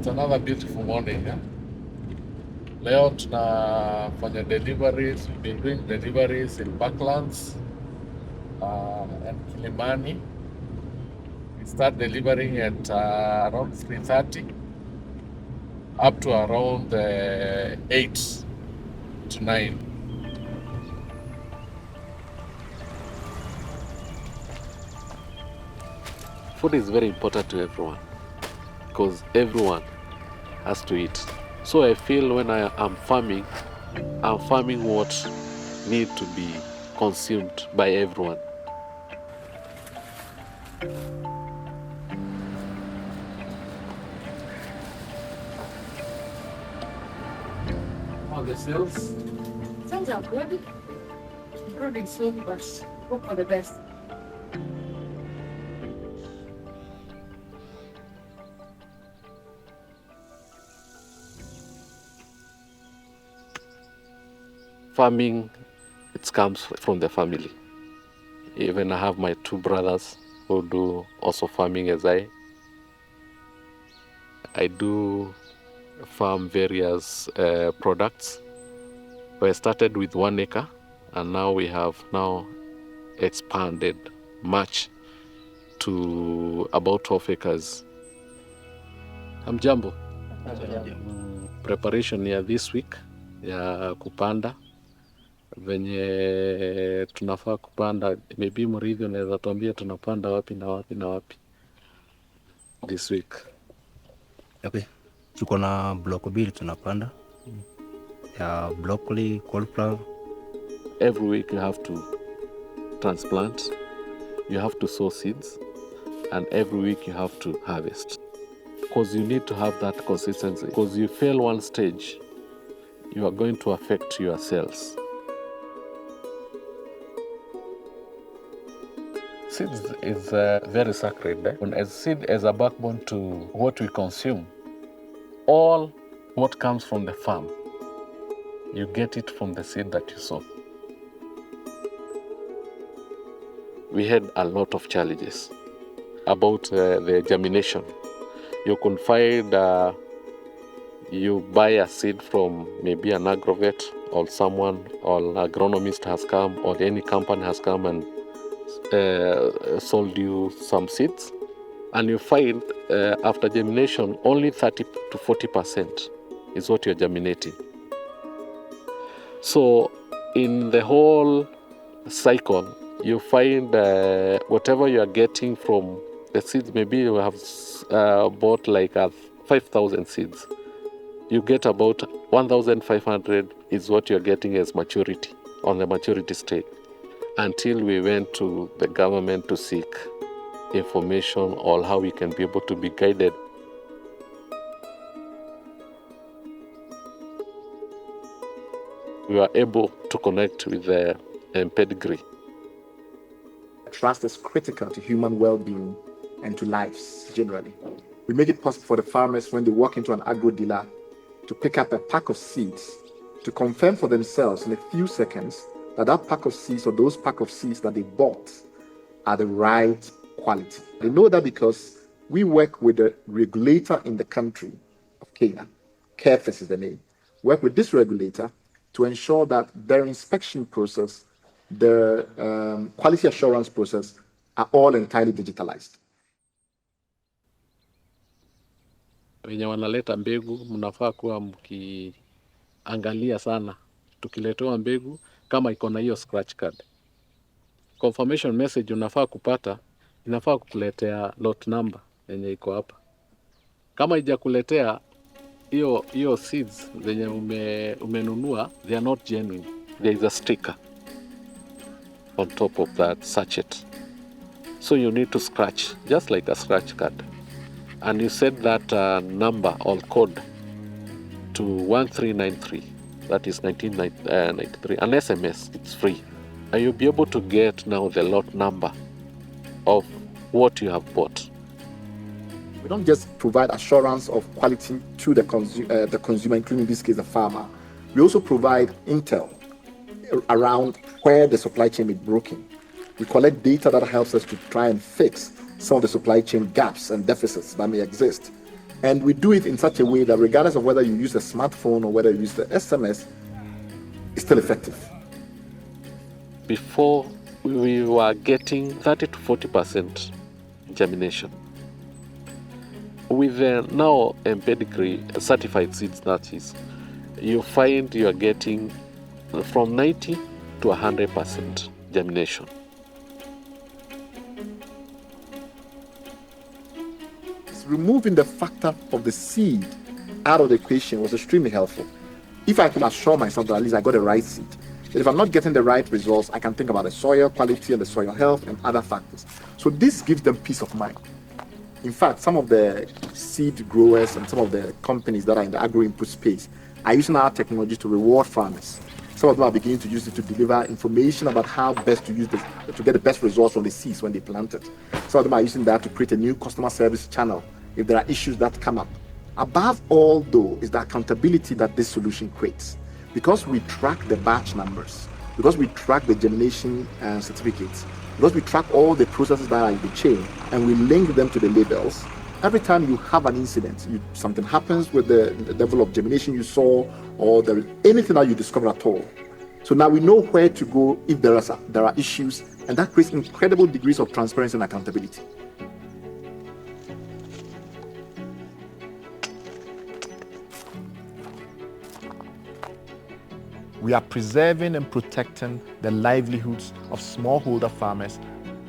It's another beautiful morning. Leo tunafanya deliveries. We've been doing deliveries in Parklands and Kilimani. We start delivering at around 3:30 up to around 8 to 9. Food is very important to everyone because everyone has to eat. So I feel when I am farming, I'm farming what need to be consumed by everyone. All the sales? Sales are good. Improving soon, but hope for the best. Farming, it comes from the family. Even I have my 2 brothers who do also farming as I do farm various products. We started with 1 acre and now we have expanded much to about 12 acres. Hamjambo. Preparation ya this week ya kupanda venye tunafaa kupanda, maybe Murithi unaweza tuambia tunapanda wapi na wapi na wapi this week? Okay. Tuko na block mbili tunapanda ya broccoli, cauliflower. Every week you have to transplant, you have to sow seeds, and every week you have to harvest. Because you need to have that consistency. Because you fail one stage, you are going to affect your cells. Seeds is very sacred. And as seed as a backbone to what we consume. All what comes from the farm, you get it from the seed that you sow. We had a lot of challenges about the germination. You can find, you buy a seed from maybe an agrovet or someone, or an agronomist has come, or any company has come and sold you some seeds, and you find after germination only 30 to 40% is what you're germinating. So in the whole cycle, you find whatever you are getting from the seeds, maybe you have bought like 5,000 seeds. You get about 1,500 is what you're getting as maturity, on the maturity stage. Until we went to the government to seek information on how we can be able to be guided. We were able to connect with the mPedigree. Trust is critical to human well-being and to lives generally. We make it possible for the farmers when they walk into an agro dealer to pick up a pack of seeds to confirm for themselves in a few seconds that pack of seeds or those pack of seeds that they bought are the right quality. They know that because we work with the regulator in the country of Kenya, CAREFIS is the name, work with this regulator to ensure that their inspection process, their quality assurance process are all entirely digitalized. Wenye wanaleta mbegu mnafaa kuwa mkiangalia sana tukiletewa mbegu kama iko na hiyo scratch card. Confirmation message unafaa kupata, inafaa kukuletea lot number yenye iko hapa. Kama haijakuletea hiyo seeds zenye umenunua, they are not genuine. There is a sticker on top of that sachet. So you need to scratch, just like a scratch card. And you set that number or code to 1393. That is 1993. An SMS, it's free. And you'll be able to get now the lot number of what you have bought. We don't just provide assurance of quality to the consumer, including in this case the farmer. We also provide intel around where the supply chain is broken. We collect data that helps us to try and fix some of the supply chain gaps and deficits that may exist. And we do it in such a way that regardless of whether you use a smartphone or whether you use the SMS, it's still effective. Before, we were getting 30 to 40% germination. With now mPedigree certified seeds, that is, you find you are getting from 90 to 100% germination. Removing the factor of the seed out of the equation was extremely helpful. If I could assure myself that at least I got the right seed, that if I'm not getting the right results, I can think about the soil quality and the soil health and other factors. So this gives them peace of mind. In fact, some of the seed growers and some of the companies that are in the agro-input space are using our technology to reward farmers. Some of them are beginning to use it to deliver information about how best to use this, to get the best results from the seeds when they plant it. Some of them are using that to create a new customer service channel if there are issues that come up. Above all, though, is the accountability that this solution creates. Because we track the batch numbers, because we track the germination certificates, because we track all the processes that are in the chain, and we link them to the labels, every time you have an incident, something happens with the level of germination you saw, or there is anything that you discover at all. So now we know where to go if there are issues, and that creates incredible degrees of transparency and accountability. We are preserving and protecting the livelihoods of smallholder farmers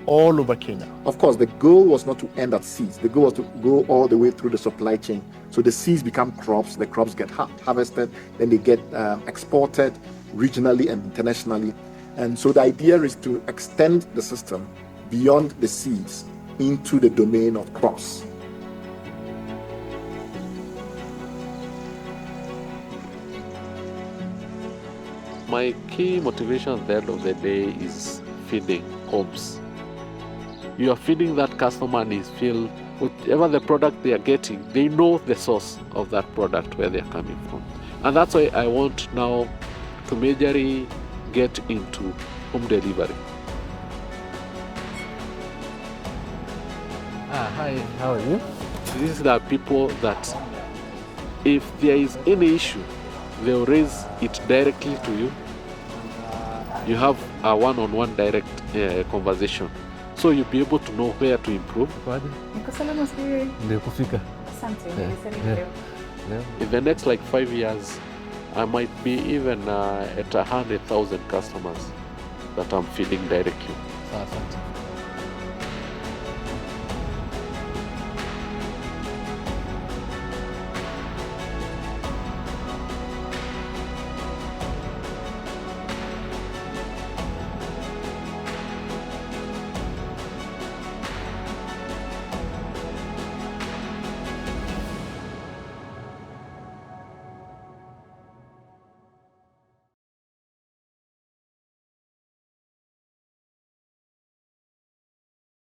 all over Kenya. Of course, the goal was not to end at seeds. The goal was to go all the way through the supply chain. So the seeds become crops, the crops get harvested, then they get exported regionally and internationally. And so the idea is to extend the system beyond the seeds into the domain of crops. My key motivation at the end of the day is feeding homes. You are feeding that customer and he feel whatever the product they are getting, they know the source of that product, where they are coming from. And that's why I want now to majorly get into home delivery. Hi, how are you? These are people that if there is any issue, they'll raise it directly to you. You have a one-on-one direct conversation. So you'll be able to know where to improve. Niko salama sasa. Ndio kufika. Asante. In the next 5 years, I might be even at 100,000 customers that I'm feeding directly. Asante.